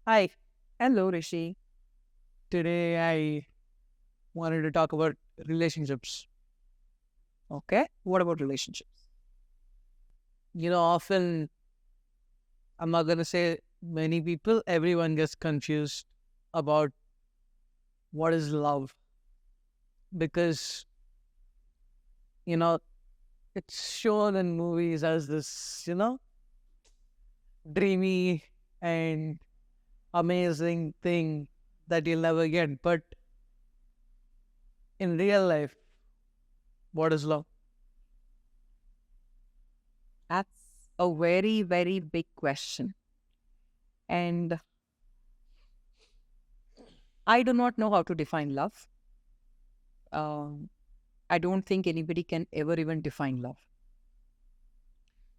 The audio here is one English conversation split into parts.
Hi, Hello, Rishi. today I wanted to talk about relationships. Okay. What about relationships? Often, I'm not going to say many people, everyone gets confused about what is love because, you know, it's shown in movies as this, dreamy and amazing thing that you'll never get. But in real life, what is love? That's a very, very big question. And I do not know how to define love. Um, I don't think anybody can ever even define love.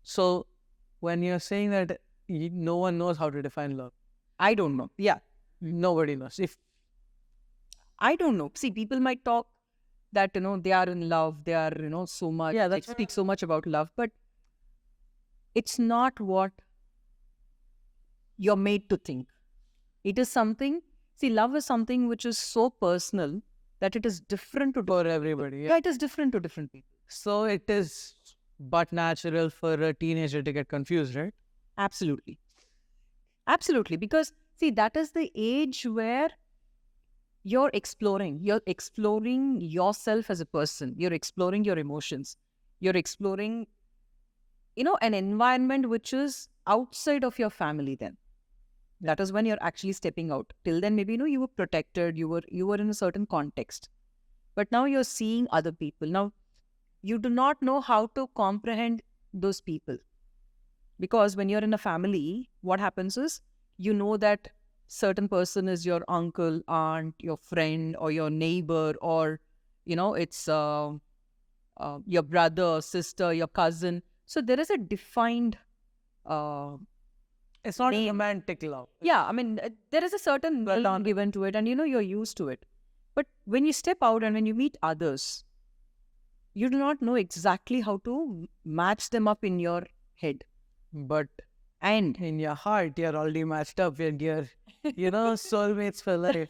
So, when you're saying that no one knows how to define love, I don't know. Yeah. nobody knows. If I don't know. See, people might talk that, they are in love. They are, so much, Yeah, they that's speak so much about love, but it's not what you're made to think. It is something, see, love is something which is so personal that it is different to for everybody. yeah, it is different to different people. So it is but natural for a teenager to get confused, right? Absolutely. Absolutely. Because, see, that is the age where you're exploring yourself as a person, you're exploring your emotions, you're exploring, an environment which is outside of your family then. That is when you're actually stepping out. Till then, maybe, you were protected, you were in a certain context. But now you're seeing other people. Now, you do not know how to comprehend those people. Because when you're in a family, what happens is you know that certain person is your uncle, aunt, your friend, or your neighbor, or it's your brother, sister, your cousin. So there is a defined uh, It's not name. romantic love. Yeah, I mean, there is a certain name given to it, and you're used to it. But when you step out and when you meet others, you do not know exactly how to match them up in your head. But And in your heart, you're already matched up and you're, soulmates for life.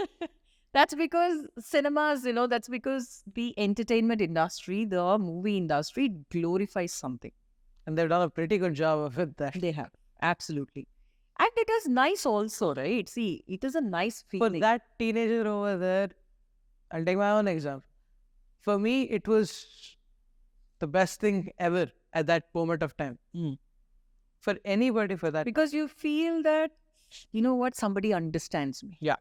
that's because cinemas, that's because the entertainment industry, the movie industry glorifies something. And they've done a pretty good job of it there. They have. Absolutely. And it is nice also, right? See, it is a nice For feeling. that teenager over there, I'll take my own example. For me, it was the best thing ever at that moment of time. For anybody for that. Because you feel that, what, somebody understands me. Yeah.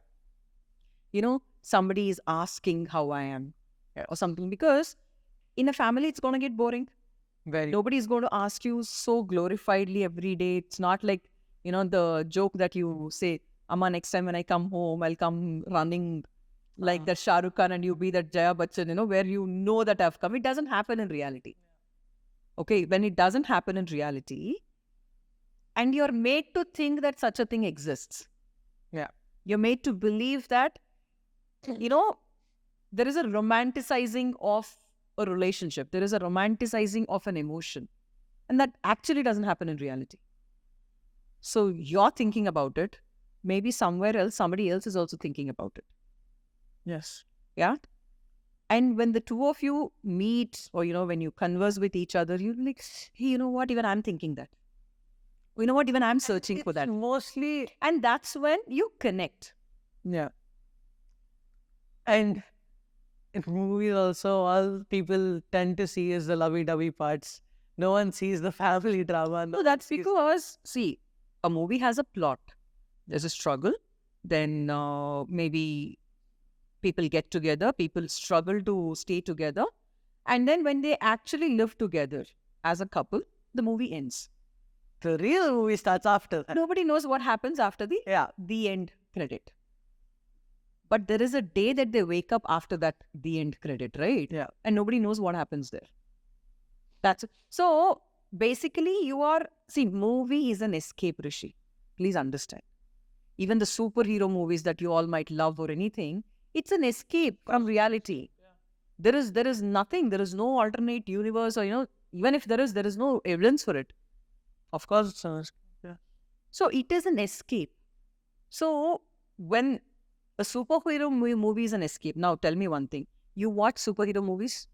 Somebody is asking how I am or something. Because in a family, it's going to get boring. Very. Nobody is going to ask you so glorifiedly every day. It's not like, the joke that you say, Amma, next time when I come home, I'll come running like that Shah Rukh Khan and you be that Jaya Bachchan, where you know that I've come. It doesn't happen in reality. Okay, when it doesn't happen in reality, and you're made to think that such a thing exists. Yeah. You're made to believe that, there is a romanticizing of a relationship. There is a romanticizing of an emotion. And that actually doesn't happen in reality. So you're thinking about it. Maybe somewhere else, somebody else is also thinking about it. Yes. Yeah. And when the two of you meet or, when you converse with each other, you're like, hey, you know what? Even I'm thinking that. You know what? Even I'm searching for that. Mostly. And that's when you connect. Yeah. And in movies also, all people tend to see is the lovey-dovey parts. No one sees the family drama. No, that's because, see, a movie has a plot. There's a struggle. Then maybe people get together. People struggle to stay together. And then when they actually live together as a couple, the movie ends. The real movie starts after that. Nobody knows what happens after the end credit. But there is a day that they wake up after that, the end credit, right? Yeah. And nobody knows what happens there. That's it. So basically, movie is an escape, Rishi. Please understand. Even the superhero movies that you all might love or anything, it's an escape from reality. Yeah. There is nothing. There is no alternate universe, or even if there is no evidence for it. Of course, yeah. So it is an escape. So when a superhero movie is an escape, now tell me one thing. You watch superhero movies?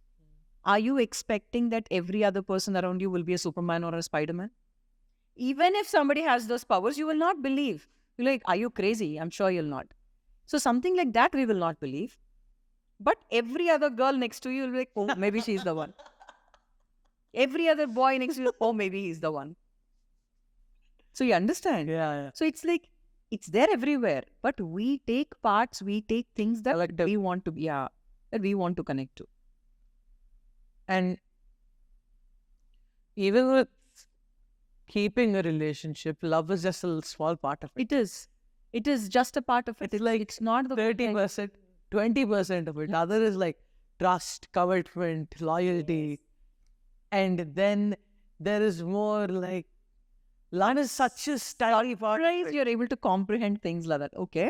Are you expecting that every other person around you will be a Superman or a Spider-Man? Even if somebody has those powers, you will not believe. You're like, are you crazy? I'm sure you'll not. So something like that we will not believe. But every other girl next to you will be like, oh, maybe she's the one. Every other boy next to you, oh, maybe he's the one. So you understand? Yeah. So it's like, it's there everywhere. But we take parts, we take things that we want to be, that we want to connect to. And even with keeping a relationship, love is just a small part of it. It is. It is just a part of it. It's like it's not the 30%, 20% of it. The other is like trust, commitment, loyalty. And then there is more like, love is such a tiny part. You're able to comprehend things like that. Okay.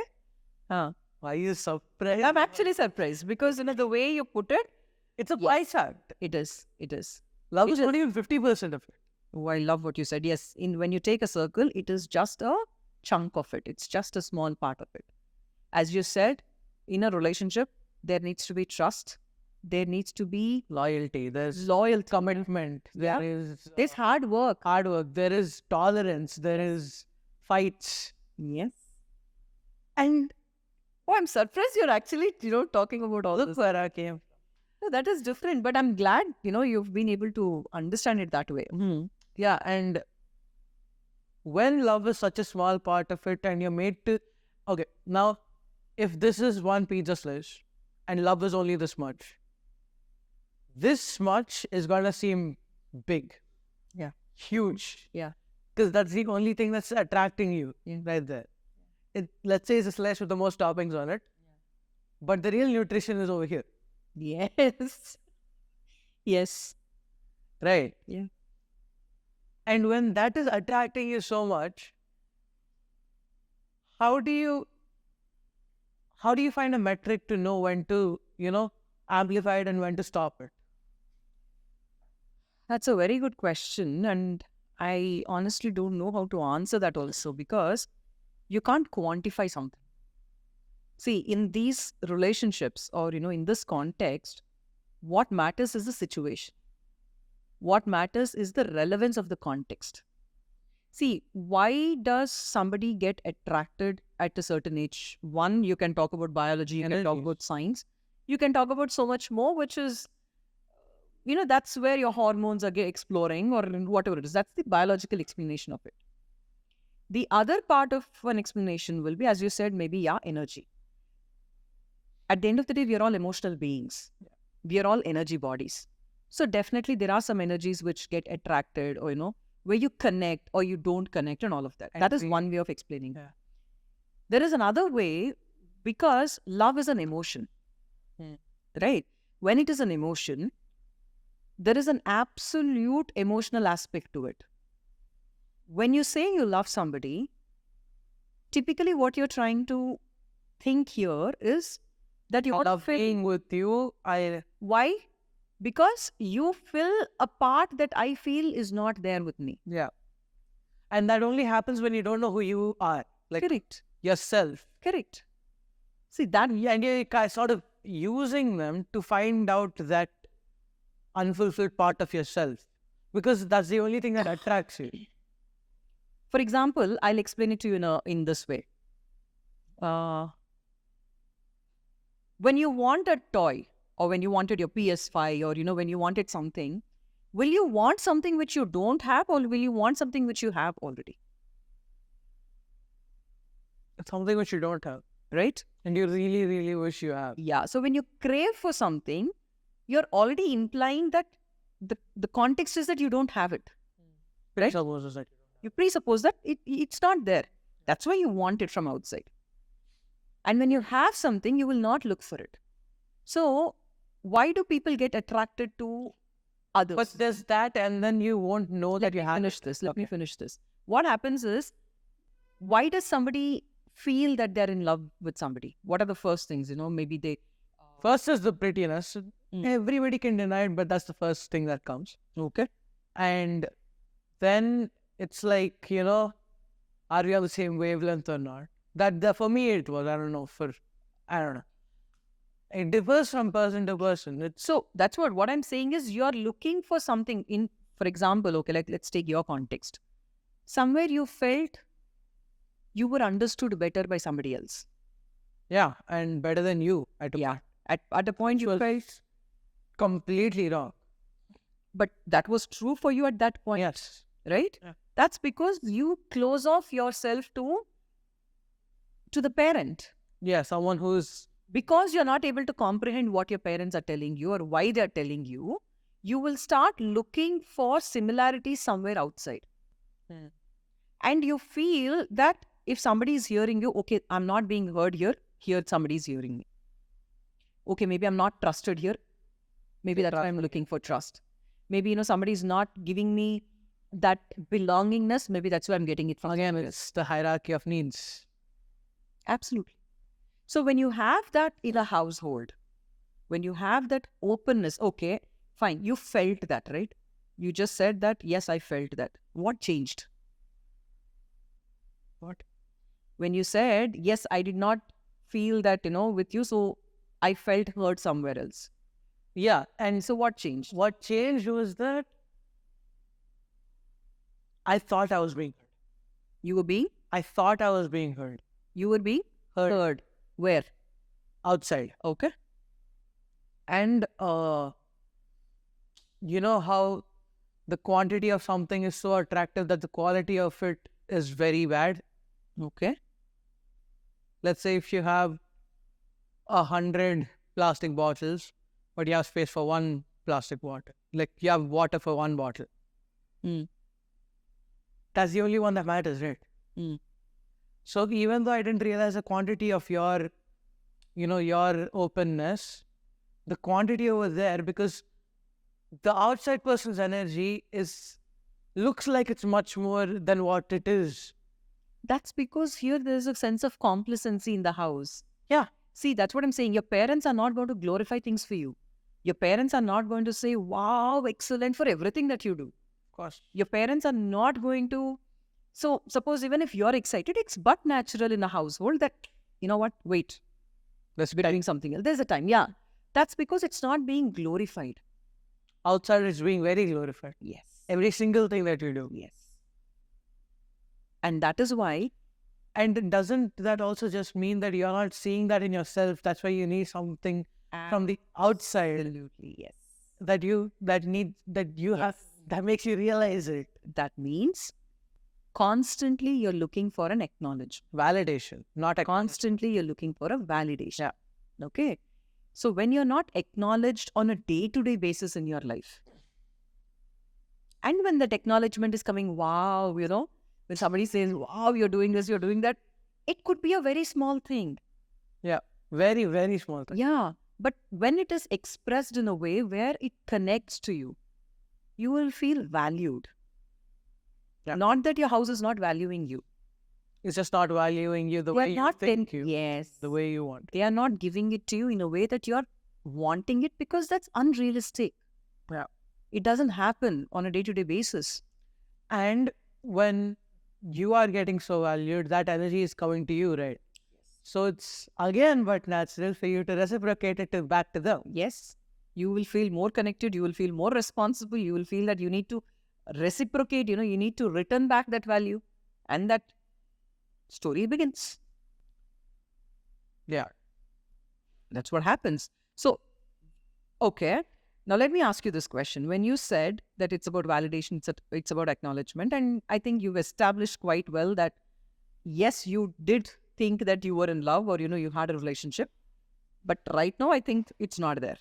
Why are you surprised? I'm actually surprised because the way you put it, it's a pie chart. It is. It is. Love is not even 50% of it. Oh, I love what you said. Yes, when you take a circle, it is just a chunk of it. It's just a small part of it. As you said, in a relationship, there needs to be trust. There needs to be loyalty. There's loyalty, commitment. There's hard work. There is tolerance. There is fights. Yes. And I'm surprised you're actually talking about all this. Look where I came. No, that is different, but I'm glad you've been able to understand it that way. Yeah, and when love is such a small part of it, and you're made to, okay, now if this is one pizza slice, and love is only this much is gonna seem big, huge, because that's the only thing that's attracting you right there. Let's say it's a slice with the most toppings on it, but the real nutrition is over here. Yes. Right. Yeah. And when that is attracting you so much, how do you find a metric to know when to, amplify it and when to stop it? That's a very good question. And I honestly don't know how to answer that also, because you can't quantify something. See, in these relationships or, in this context, what matters is the situation. What matters is the relevance of the context. See, why does somebody get attracted at a certain age? One, you can talk about biology, you can talk about science. You can talk about so much more, which is, that's where your hormones are exploring or whatever it is. That's the biological explanation of it. The other part of an explanation will be, as you said, maybe, energy. At the end of the day, we are all emotional beings. We are all energy bodies. So definitely there are some energies which get attracted or, where you connect or you don't connect and all of that. That is one way of explaining. Yeah. There is another way, because love is an emotion, right? When it is an emotion, there is an absolute emotional aspect to it. When you say you love somebody, typically what you're trying to think here is that you love being with you. Why? Because you fill a part that I feel is not there with me. Yeah. And that only happens when you don't know who you are. Like correct. Yourself. Correct. See that, and you're sort of using them to find out that unfulfilled part of yourself, because that's the only thing that attracts you. For example, I'll explain it to you in this way. When you want a toy, or when you wanted your PS5, or when you wanted something, will you want something which you don't have, or will you want something which you have already? Something which you don't have, right? And you really, really wish you have. Yeah. So when you crave for something, you're already implying that the context is that you don't have it, right? You presuppose that it's not there. That's why you want it from outside. And when you have something, you will not look for it. So why do people get attracted to others? But there's that, and then you won't know that you have. Let me finish this. What happens is, why does somebody feel that they're in love with somebody? What are the first things? Maybe they... First is the prettiness. Everybody can deny it, but that's the first thing that comes. Okay. And then it's like, are we on the same wavelength or not? For me it was. I don't know. I don't know. It differs from person to person. So that's what I'm saying is you're looking for something in, for example, okay, like let's take your context. Somewhere you felt you were understood better by somebody else. Yeah, and better than you. At a point you felt completely wrong. But that was true for you at that point. Yes. Right? Yeah. That's because you close off yourself to the parent. Yeah, someone who's... Because you're not able to comprehend what your parents are telling you or why they're telling you, you will start looking for similarities somewhere outside. And you feel that if somebody is hearing you, okay, I'm not being heard here somebody's hearing me. Okay, maybe I'm not trusted here. Maybe that's why I'm looking for trust. Maybe, somebody's not giving me that belongingness. Maybe that's why I'm getting it from. Again, it's the hierarchy of needs. Absolutely. So when you have that in a household, when you have that openness, okay, fine, you felt that, right? You just said that, yes, I felt that. What changed? What? When you said, yes, I did not feel that, with you, so I felt hurt somewhere else. Yeah. And so what changed? What changed was that I thought I was being heard. You were being? I thought I was being heard. You were being heard. Where? Outside. Okay. And you know how the quantity of something is so attractive that the quality of it is very bad? Okay. Let's say if you have 100 plastic bottles, but you have space for one plastic bottle. Like you have water for one bottle. That's the only one that matters, right? So even though I didn't realize the quantity of your openness, the quantity over there, because the outside person's energy looks like it's much more than what it is. That's because here there's a sense of complacency in the house. Yeah. See, that's what I'm saying. Your parents are not going to glorify things for you. Your parents are not going to say, wow, excellent for everything that you do. Of course. Your parents are not going to... So suppose even if you're excited, it's but natural in a household that, you know what, wait, let's be doing something else. There's a time. Yeah. That's because it's not being glorified. Outside it's being very glorified. Yes. Every single thing that you do. Yes. And that is why... And doesn't that also just mean that you're not seeing that in yourself? That's why you need something from the outside. Absolutely, yes. That makes you realize it. That means constantly you're looking for an acknowledgement. Validation, not constantly you're looking for a validation. Yeah. Okay. So when you're not acknowledged on a day-to-day basis in your life, and when that acknowledgement is coming, wow, when somebody says, wow, you're doing this, you're doing that, it could be a very small thing. Yeah, very, very small thing. Yeah, but when it is expressed in a way where it connects to you, you will feel valued. Yeah. Not that your house is not valuing you. It's just not valuing you the way you think you. Yes. The way you want. They are not giving it to you in a way that you're wanting it, because that's unrealistic. Yeah. It doesn't happen on a day-to-day basis. And when you are getting so valued, that energy is coming to you, right? Yes. So it's again but natural for you to reciprocate it back to them. Yes. You will feel more connected, you will feel more responsible, you will feel that you need to reciprocate, you need to return back that value, and that story begins. Yeah. That's what happens. So, okay. Now, let me ask you this question. When you said that it's about validation, it's about acknowledgement, and I think you've established quite well that, yes, you did think that you were in love or, you had a relationship, but right now, I think it's not there.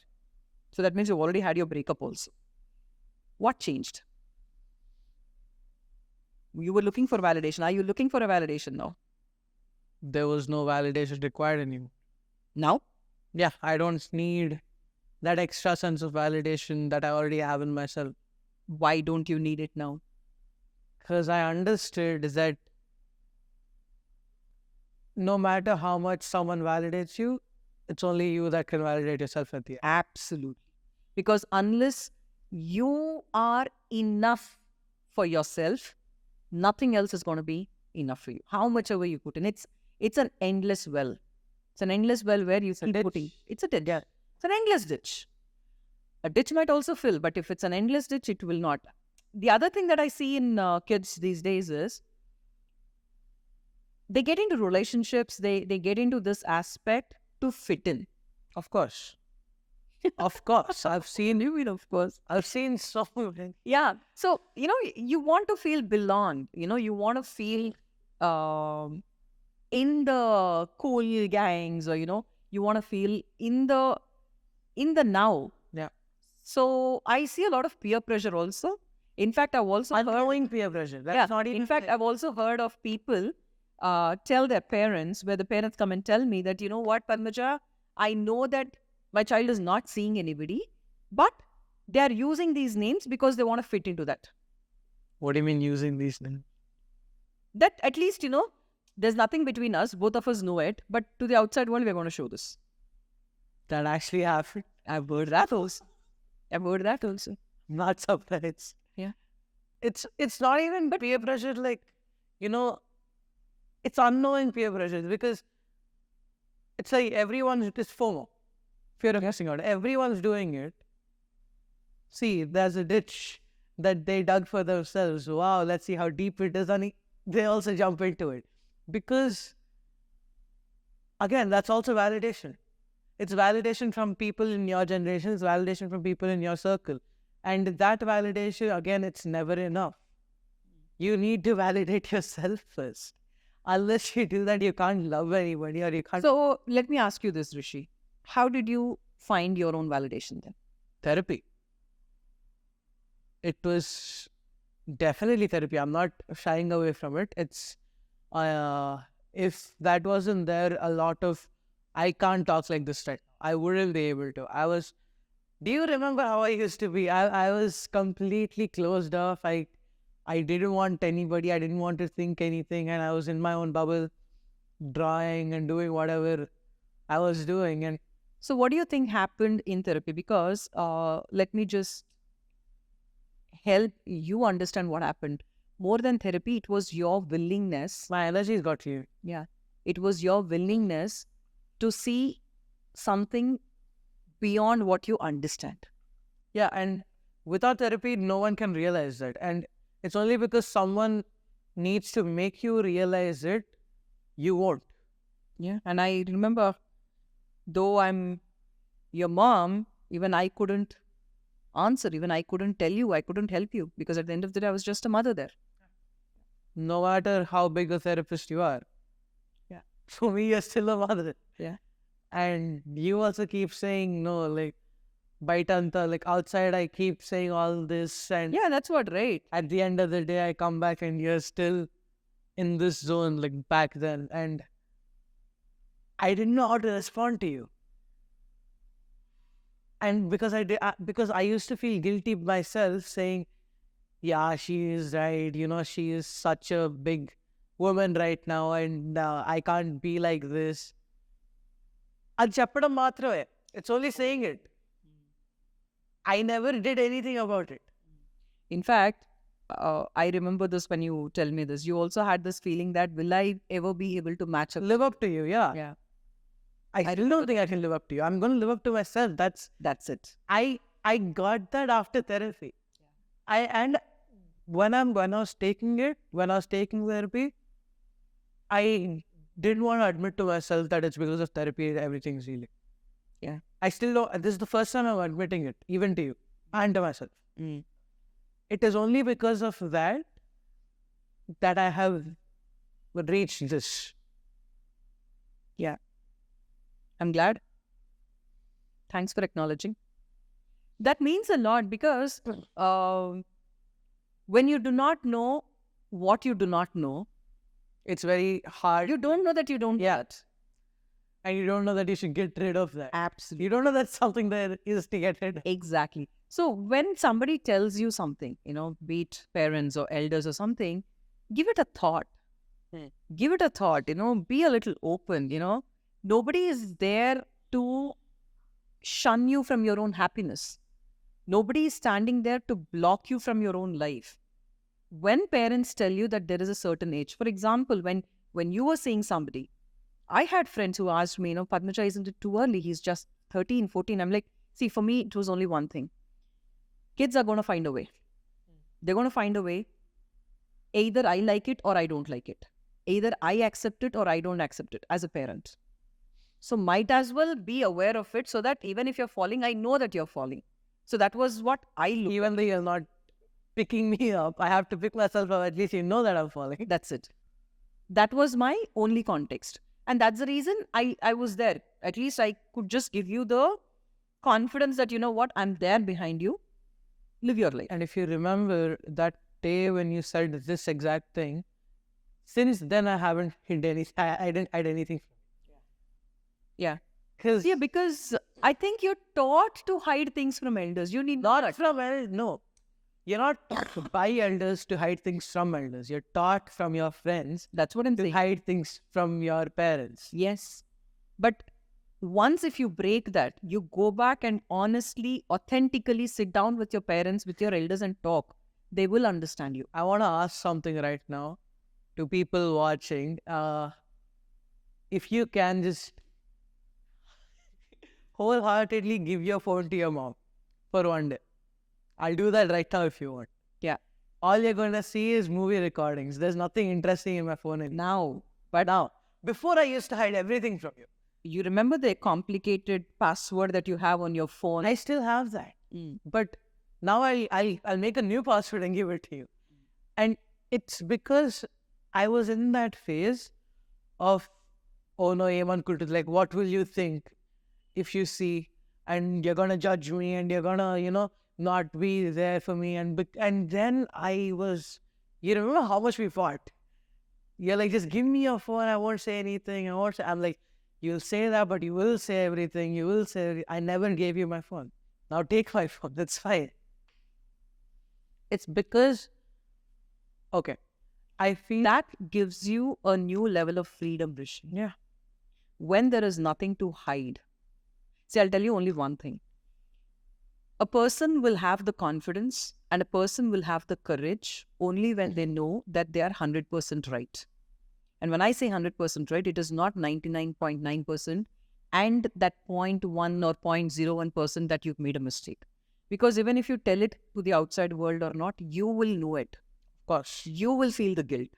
So that means you've already had your breakup also. What changed? You were looking for validation. Are you looking for a validation now? There was no validation required in you. Now? Yeah, I don't need that extra sense of validation that I already have in myself. Why don't you need it now? Because I understood that no matter how much someone validates you, it's only you that can validate yourself at the end. Absolutely. Because unless you are enough for yourself, nothing else is going to be enough for you. How much ever you put in. It's an endless well. It's an endless well where you keep ditch. putting. It's a ditch. Yeah. It's an endless ditch. A ditch might also fill, but if it's an endless ditch, it will not. The other thing that I see in kids these days is they get into relationships, they get into this aspect to fit in. Of course. Of course. I've seen You mean, of course. I've seen so many. Yeah. So, you want to feel belonged. You want to feel in the cool gangs, or, you want to feel in the now. Yeah. So I see a lot of peer pressure also. In fact, I've also heard, Unknowing peer pressure. That's not even in fact, I've also heard of people tell their parents, where the parents come and tell me that, you know what, Padmaja, I know that my child is not seeing anybody, but they are using these names because they want to fit into that. What do you mean using these names? That at least, there's nothing between us. Both of us know it. But to the outside world, we're going to show this. That actually happened. I've heard that also. Not surprised. Yeah. It's not even peer pressure, like, it's unknowing peer pressure, because it's like it's FOMO. Fear of missing out. Everyone's doing it. See, there's a ditch that they dug for themselves. Wow, let's see how deep it is. And they also jump into it. Because, again, that's also validation. It's validation from people in your generation. It's validation from people in your circle. And that validation, again, it's never enough. You need to validate yourself first. Unless you do that, you can't love anybody, or you can't... So let me ask you this, Rishi. How did you find your own validation then? Therapy. It was definitely therapy. I'm not shying away from it. It's... if that wasn't there, a lot of... I can't talk like this right now. I wouldn't be able to. Do you remember how I used to be? I was completely closed off. I didn't want anybody. I didn't want to think anything. And I was in my own bubble, drawing and doing whatever I was doing. And so what do you think happened in therapy? Because let me just help you understand what happened. More than therapy, it was your willingness. my energies got cleared. Yeah. It was your willingness to see something beyond what you understand. Yeah, and without therapy, no one can realize that. And it's only because someone needs to make you realize it, you won't. Yeah. And I remember, though I'm your mom, even I couldn't answer. Even I couldn't tell you. I couldn't help you. Because at the end of the day, I was just a mother there. No matter how big a therapist you are. Yeah. For me, you're still a mother. Yeah. And you also keep saying no, like, baitanta, like outside I keep saying all this, and Yeah, that's what, right? at the end of the day I come back and you're still in this zone like back then, and I didn't know how to respond to you. And because because I used to feel guilty myself, saying, yeah, she is right, she is such a big woman right now, and I can't be like this. Ad cheppadam matrame. It's only saying it. I never did anything about it. In fact, I remember this when you tell me this. You also had this feeling that, will I ever be able to match up? Live up to you, yeah. Yeah. I still don't think I can live up to you. I'm going to live up to myself. That's it. I got that after therapy. And when I was taking therapy, I didn't want to admit to myself that it's because of therapy everything's healing. Yeah. I still don't. This is the first time I'm admitting it, even to you and to myself. It is only because of that I have reached this. Yeah. I'm glad. Thanks for acknowledging. That means a lot, because when you do not know what you do not know, it's very hard. You don't know that you don't yet. And you don't know that you should get rid of that. Absolutely. You don't know that something there is to get rid of. Exactly. So when somebody tells you something, be it parents or elders or something, give it a thought. Give it a thought, be a little open, Nobody is there to shun you from your own happiness. Nobody is standing there to block you from your own life. When parents tell you that there is a certain age, for example, when you were seeing somebody I had friends who asked me, Padmaja, isn't it too early? He's just 13, 14. I'm like, see, for me, it was only one thing. Kids are going to find a way. They're going to find a way. Either I like it or I don't like it. Either I accept it or I don't accept it as a parent. So might as well be aware of it so that even if you're falling, I know that you're falling. So that was what I looked. Even though you're not picking me up, I have to pick myself up. At least you know that I'm falling. That's it. That was my only context. And that's the reason I was there. At least I could just give you the confidence that, you know what, I'm there behind you. Live your life. And if you remember that day when you said this exact thing, since then I haven't hid anything. I didn't hide anything. Yeah. Yeah, Because I think you're taught to hide things from elders. You need not from elders. No, you're not taught by elders to hide things from elders. You're taught from your friends. That's what I'm to saying. hide things from your parents. Yes. But once if you break that, you go back and honestly, authentically sit down with your parents, with your elders and talk. They will understand you. I want to ask something right now to people watching. If you can just wholeheartedly give your phone to your mom for one day. I'll do that right now if you want. Yeah. All you're going to see is movie recordings. There's nothing interesting in my phone anymore. Now, before I used to hide everything from you. You remember the complicated password that you have on your phone? I still have that. But now I'll make a new password and give it to you. And it's because I was in that phase of, oh no, Eman Kultu, like, what will you think if you see, and you're going to judge me and you're going to, not be there for me. And then I was, you remember how much we fought? You're like, just give me your phone. I won't say anything. I'm like, you'll say that, but you will say everything. You will say, I never gave you my phone. Now take my phone. That's fine. It's because, okay, I feel that gives you a new level of freedom, Rishi. Yeah. When there is nothing to hide. See, I'll tell you only one thing. A person will have the confidence and a person will have the courage only when they know that they are 100% right. And when I say 100% right, it is not 99.9% and that 0.1 or 0.01% that you've made a mistake. Because even if you tell it to the outside world or not, you will know it. Of course. You will feel the guilt.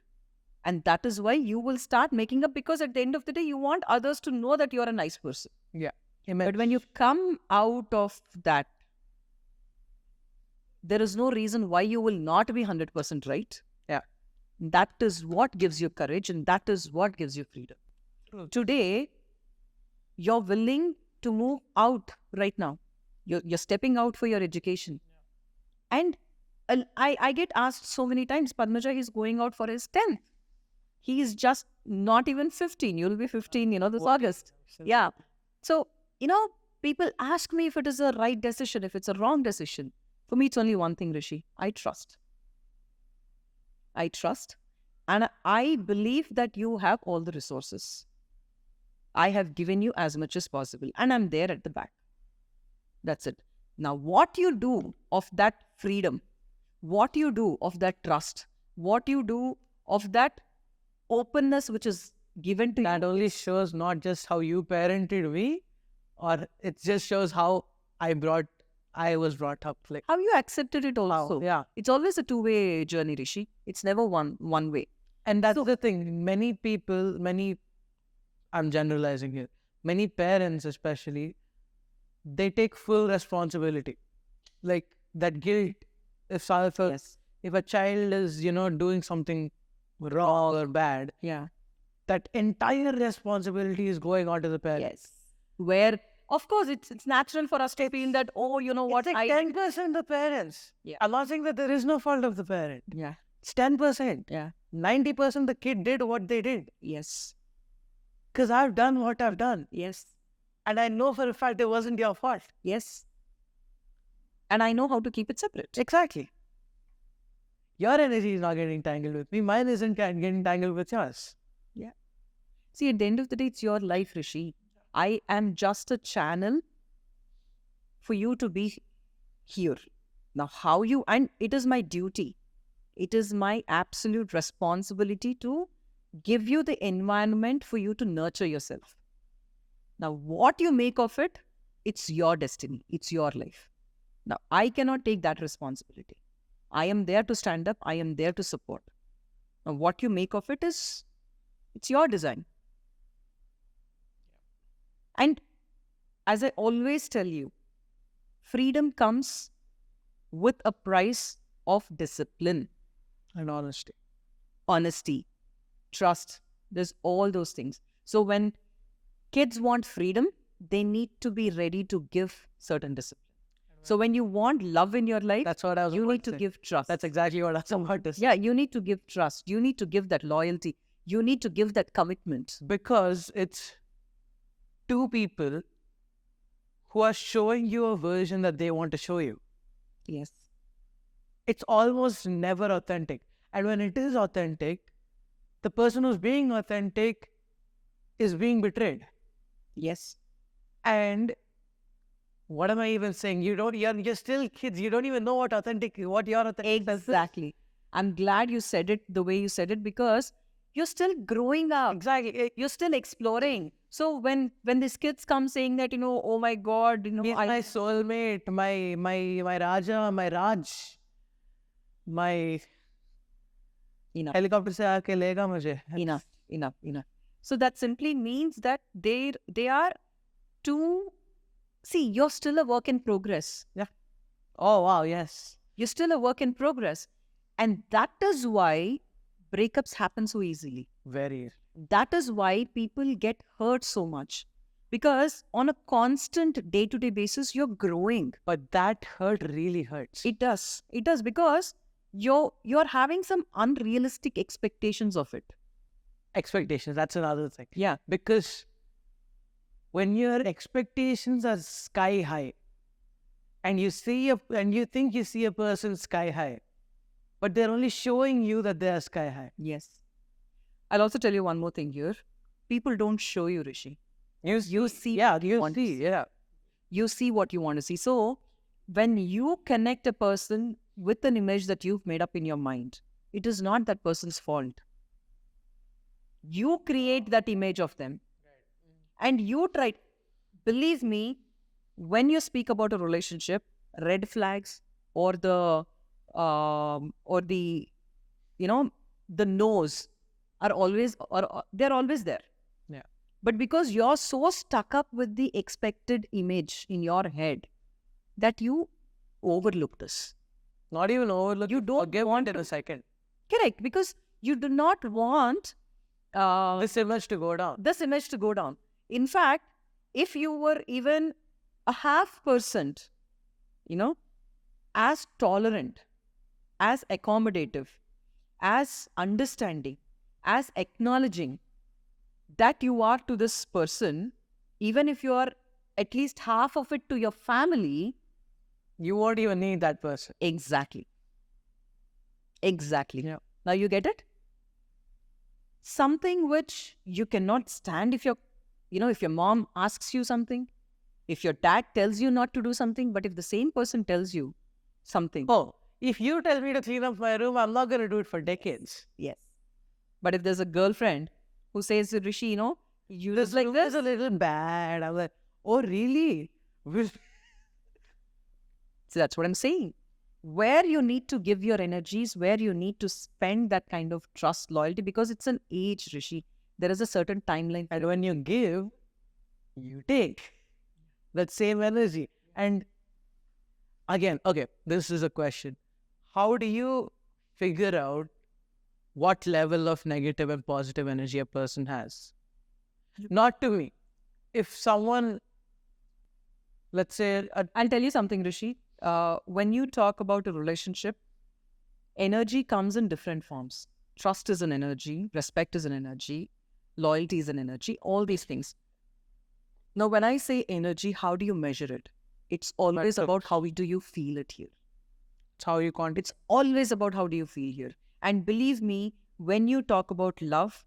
And that is why you will start making up, because at the end of the day, you want others to know that you're a nice person. Yeah. But when you come out of that, there is no reason why you will not be 100% right. Yeah. That is what gives you courage and that is what gives you freedom. Today, you're willing to move out right now. You're stepping out for your education. Yeah. And I get asked so many times, Padmaja, he's going out for his 10th. He is just not even 15. You'll be 15, this August. Yeah. So, people ask me if it is a right decision, if it's a wrong decision. For me, it's only one thing, Rishi. I trust. And I believe that you have all the resources. I have given you as much as possible. And I'm there at the back. That's it. Now, what you do of that freedom, what you do of that trust, what you do of that openness which is given to you. That only shows not just how you parented me, or it just shows how I was brought up. Like how you accepted it also. Yeah. It's always a two-way journey, Rishi. It's never one way. And that's the thing. Many people, I'm generalizing here, many parents especially, they take full responsibility. Like that guilt, if a child is, doing something wrong or bad, that entire responsibility is going on to the parents. Yes. Where, of course, it's natural for us to feel that, what? It's like 10% the parents. Yeah. I'm not saying that there is no fault of the parent. Yeah. It's 10%. Yeah. 90% the kid did what they did. Yes. Because I've done what I've done. Yes. And I know for a fact it wasn't your fault. Yes. And I know how to keep it separate. Exactly. Your energy is not getting tangled with me. Mine isn't getting tangled with yours. Yeah. See, at the end of the day, it's your life, Rishi. I am just a channel for you to be here. Now, and it is my duty. It is my absolute responsibility to give you the environment for you to nurture yourself. Now, what you make of it, it's your destiny, it's your life. Now, I cannot take that responsibility. I am there to stand up, I am there to support. Now, what you make of it is, it's your design. And as I always tell you, freedom comes with a price of discipline And honesty. Honesty, trust. There's all those things. So when kids want freedom, they need to be ready to give certain discipline. So when you want love in your life, That's what I was you about need to say. give trust. That's exactly what I was about to say. Yeah, you need to give trust. You need to give that loyalty. You need to give that commitment. Because it's two people who are showing you a version that they want to show you. Yes. It's almost never authentic. And when it is authentic, the person who's being authentic is being betrayed. Yes. And what am I even saying? You're still kids. You don't even know what your authentic self is. Exactly. I'm glad you said it the way you said it, because you're still growing up. Exactly. You're still exploring. So when these kids come saying that, oh my God, He's my soulmate, my Raja, my Raj, my enough, helicopter se aake lega mujhe. enough. So that simply means that they are too. See, you're still a work in progress. Yeah. Oh wow, yes. You're still a work in progress, and that is why breakups happen so easily. Very. That is why people get hurt so much, because on a constant day-to-day basis, you're growing. But that hurt really hurts. It does. It does, because you're having some unrealistic expectations of it. Expectations, that's another thing. Yeah. Because when your expectations are sky high, and you think you see a person sky high, but they're only showing you that they are sky high. Yes. I'll also tell you one more thing here. People don't show you, Rishi. You see. Yeah, you see. Yeah. You see what you want to see. So when you connect a person with an image that you've made up in your mind, it is not that person's fault. You create that image of them. And you try. Believe me, when you speak about a relationship, red flags or the the no's are always, or they're always there. Yeah. But because you're so stuck up with the expected image in your head that you overlook this. Not even overlook. You don't forgive want it in to- a second. Correct, because you do not want This image to go down. this image to go down. In fact, if you were even a 0.5%, as tolerant, as accommodative, as understanding, as acknowledging that you are to this person, even if you are at least half of it to your family. You won't even need that person. Exactly. Yeah. Now you get it? Something which you cannot stand if if your mom asks you something, if your dad tells you not to do something, but if the same person tells you something. Oh, if you tell me to clean up my room, I'm not going to do it for decades. Yes. But if there's a girlfriend who says, Rishi, you This look like room this. is a little bad. I'm like, oh, really? So that's what I'm saying. Where you need to give your energies, where you need to spend that kind of trust, loyalty, because it's an age, Rishi. There is a certain timeline. And when you give, you take that same energy. And again, okay, this is a question. How do you figure out what level of negative and positive energy a person has? Not to me. If someone, let's say, I'll tell you something, Rishi. When you talk about a relationship, energy comes in different forms. Trust is an energy, respect is an energy, loyalty is an energy, all these things. Now, when I say energy, how do you measure it? It's always about how do you feel it here. it's how you quantify. It's always about how do you feel here. And believe me, when you talk about love,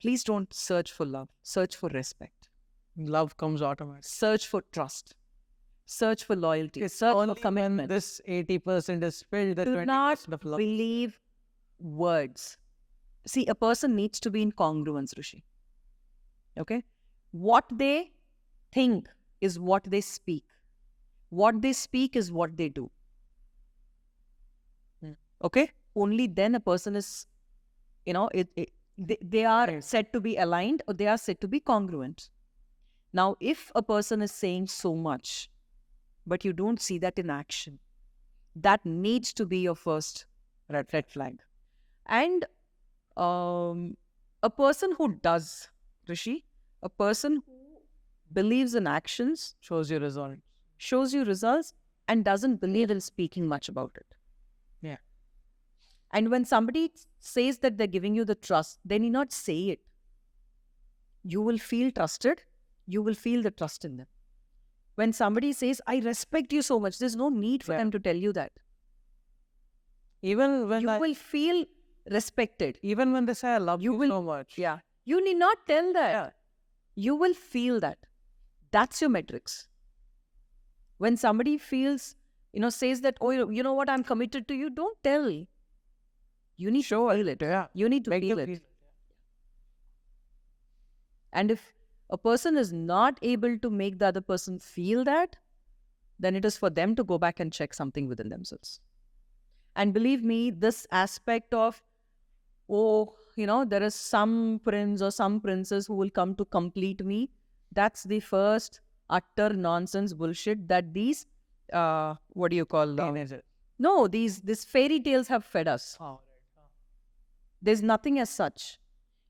please don't search for love. Search for respect. Love comes automatically. Search for trust. Search for loyalty. It's Search only for commitment. This 80% is filled, the Do 20% not of love. believe words. See, a person needs to be in congruence, Rishi. Okay? What they think is what they speak. What they speak is what they do. Okay? Only then a person is, they are said to be aligned, or they are said to be congruent. Now, if a person is saying so much, but you don't see that in action, that needs to be your first red flag. And a person who does, Rishi, a person who believes in actions, Shows you results. And doesn't believe in speaking much about it. Yeah. And when somebody says that they're giving you the trust, they need not say it. You will feel trusted. You will feel the trust in them. When somebody says, I respect you so much, there's no need for them to tell you that. Even when you will feel respected. Even when they say, I love you so much. Yeah. You need not tell that. Yeah. You will feel that. That's your metrics. When somebody feels, says that, oh, you know what, I'm committed to you, don't tell. You need to feel it. Yeah. You need to feel it. And if a person is not able to make the other person feel that, then it is for them to go back and check something within themselves. And believe me, this aspect of, there is some prince or some princess who will come to complete me, that's the first utter nonsense bullshit that these, what do you call them? No, these fairy tales have fed us. Oh, right. There's nothing as such.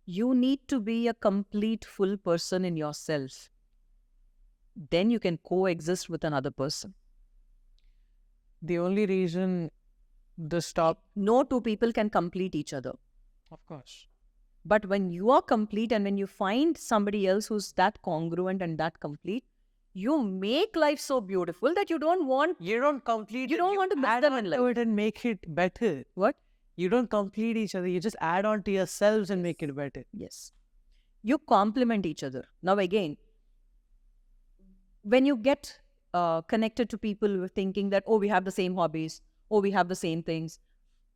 You need to be a complete, full person in yourself. Then you can coexist with another person. The only reason no two people can complete each other. Of course. But when you are complete and when you find somebody else who's that congruent and that complete, you make life so beautiful that you don't want to miss them in life. It and make it better. What? You don't complete each other. You just add on to yourselves and make it better. Yes. You complement each other. Now again, when you get connected to people thinking that, we have the same hobbies, we have the same things,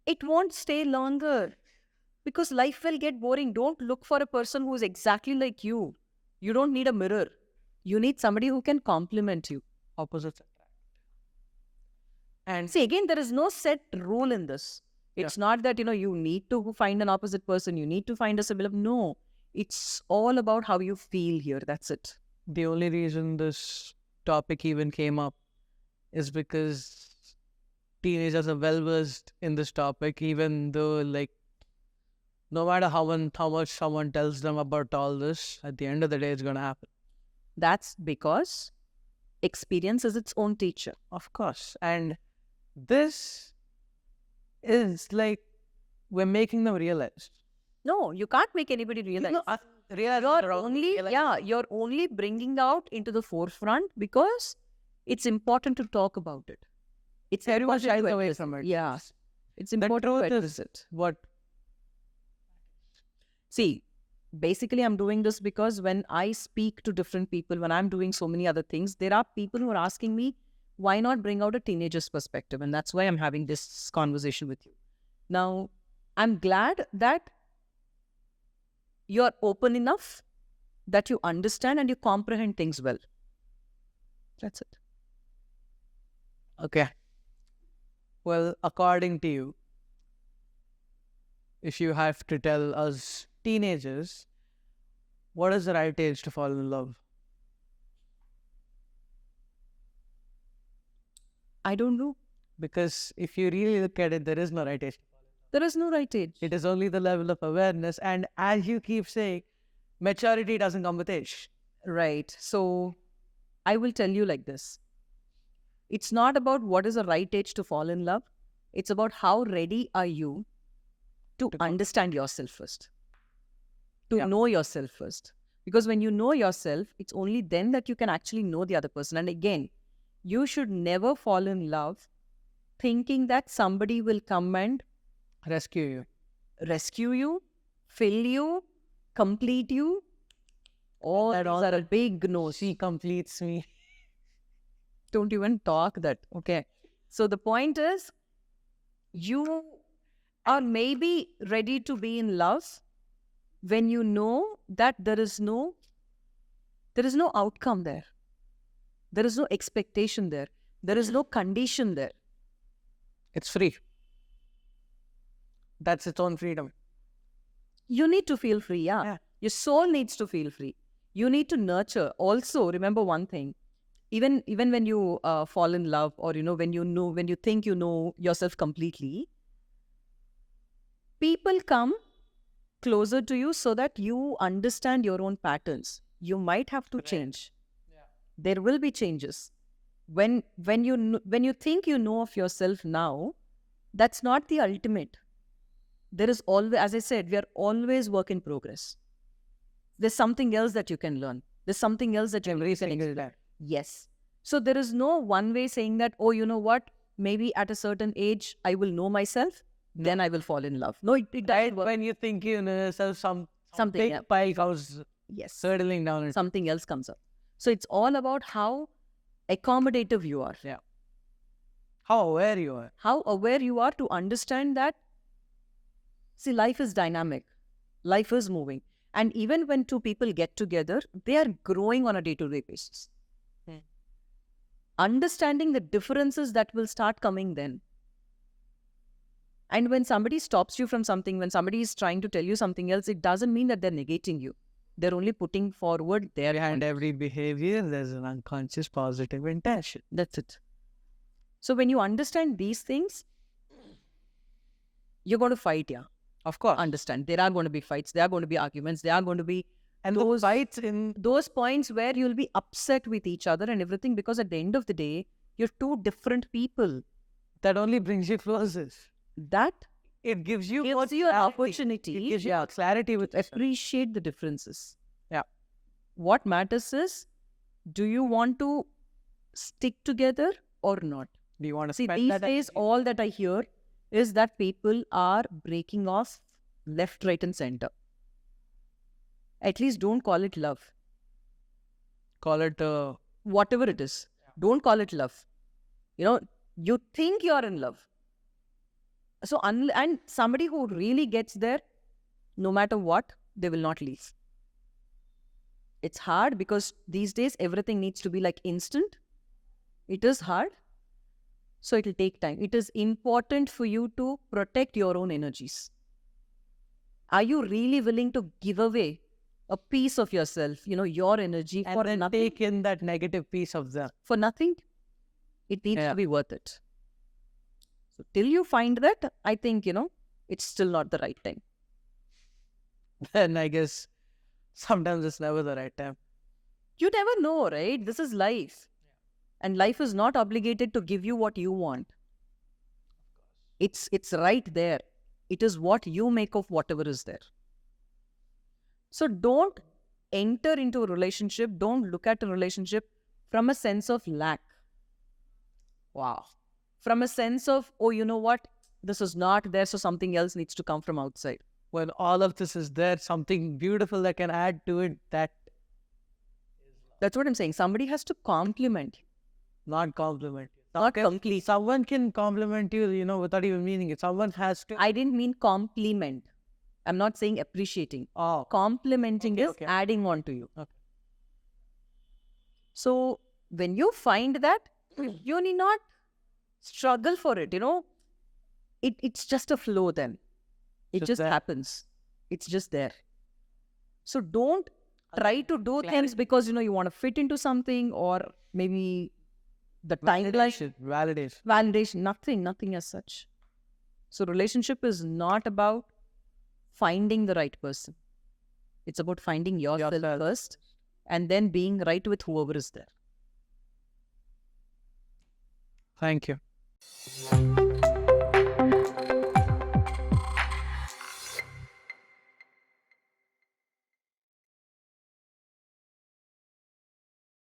it won't stay longer because life will get boring. Don't look for a person who is exactly like you. You don't need a mirror. You need somebody who can complement you. Opposites attract. And see, again, there is no set rule in this. It's not that, you need to find an opposite person. You need to find a similar. No, it's all about how you feel here. That's it. The only reason this topic even came up is because teenagers are well-versed in this topic, even though, no matter how much someone tells them about all this, at the end of the day, it's going to happen. That's because experience is its own teacher. Of course. And this is we're making them realize. No, you can't make anybody realize. You're only bringing out into the forefront because it's important to talk about it. It's everyone shies away from it. Yeah. It's important to address it. What? See, basically I'm doing this because when I speak to different people, when I'm doing so many other things, there are people who are asking me, why not bring out a teenager's perspective? And that's why I'm having this conversation with you. Now, I'm glad that you're open enough that you understand and you comprehend things well. That's it. Okay. Well, according to you, if you have to tell us teenagers, what is the right age to fall in love? I don't know. Because if you really look at it, there is no right age. There is no right age. It is only the level of awareness. And as you keep saying, maturity doesn't come with age. Right. So I will tell you like this. It's not about what is the right age to fall in love. It's about how ready are you to understand yourself first. To know yourself first. Because when you know yourself, it's only then that you can actually know the other person. And again, you should never fall in love thinking that somebody will come and rescue you, fill you, complete you. All that are a big no. She completes me. Don't even talk that. Okay. So the point is, you Or maybe ready to be in love when you know that there is no outcome there. There is no expectation there. There is no condition there. It's free. That's its own freedom. You need to feel free, Yeah. Your soul needs to feel free. You need to nurture. Also, remember one thing. Even when you fall in love, or when you think you know yourself completely, people come closer to you so that you understand your own patterns. You might have to change. Yeah. There will be changes. When you think you know of yourself now, that's not the ultimate. There is always, as I said, we are always work in progress. There's something else that you can learn. There's something else that you can explore. Yes. So there is no one way saying that, oh, you know what? Maybe at a certain age, I will know myself. No. Then I will fall in love. No, it doesn't work. When you think you know yourself, something Something pile comes hurtling down. And something else comes up. So it's all about how accommodative you are. Yeah. How aware you are. How aware you are to understand that, see, life is dynamic. Life is moving. And even when two people get together, they are growing on a day-to-day basis. Understanding the differences that will start coming then. And when somebody stops you from something, when somebody is trying to tell you something else, it doesn't mean that they're negating you. They're only putting forward their... Behind every behavior, there's an unconscious positive intention. That's it. So when you understand these things, you're going to fight, yeah. Of course. Understand. There are going to be fights. There are going to be arguments. There are going to be... And those fights in... Those points where you'll be upset with each other and everything, because at the end of the day, you're two different people. That only brings you closer. That... It gives you an opportunity. It gives you clarity with appreciate the differences. Yeah. What matters is, do you want to stick together or not? Do you want to see these days? All that I hear is that people are breaking off left, right, and center. At least don't call it love. Call it whatever it is. Yeah. Don't call it love. You think you're in love. So, and somebody who really gets there, no matter what, they will not leave. It's hard because these days everything needs to be like instant. It is hard. So it will take time. It is important for you to protect your own energies. Are you really willing to give away a piece of yourself, your energy, and for then nothing? Take in that negative piece of them. For nothing? It needs to be worth it. So till you find that, I think, it's still not the right time. Then I guess sometimes it's never the right time. You never know, right? This is life. And life is not obligated to give you what you want. It's right there. It is what you make of whatever is there. So don't enter into a relationship. Don't look at a relationship from a sense of lack. Wow. From a sense of, oh, you know what? This is not there, so something else needs to come from outside. When all of this is there, something beautiful that can add to it, that's what I'm saying. Somebody has to compliment. Not compliment. Not complete. Someone can compliment you, without even meaning it. Someone has to. I didn't mean compliment. I'm not saying appreciating. Oh. Complimenting is adding on to you. Okay. So when you find that, you need not struggle for it, It's just a flow then. It just happens. It's just there. So don't try to do things because, you want to fit into something, or maybe the timeline. Validation. Nothing as such. So relationship is not about finding the right person. It's about finding yourself first and then being right with whoever is there. Thank you.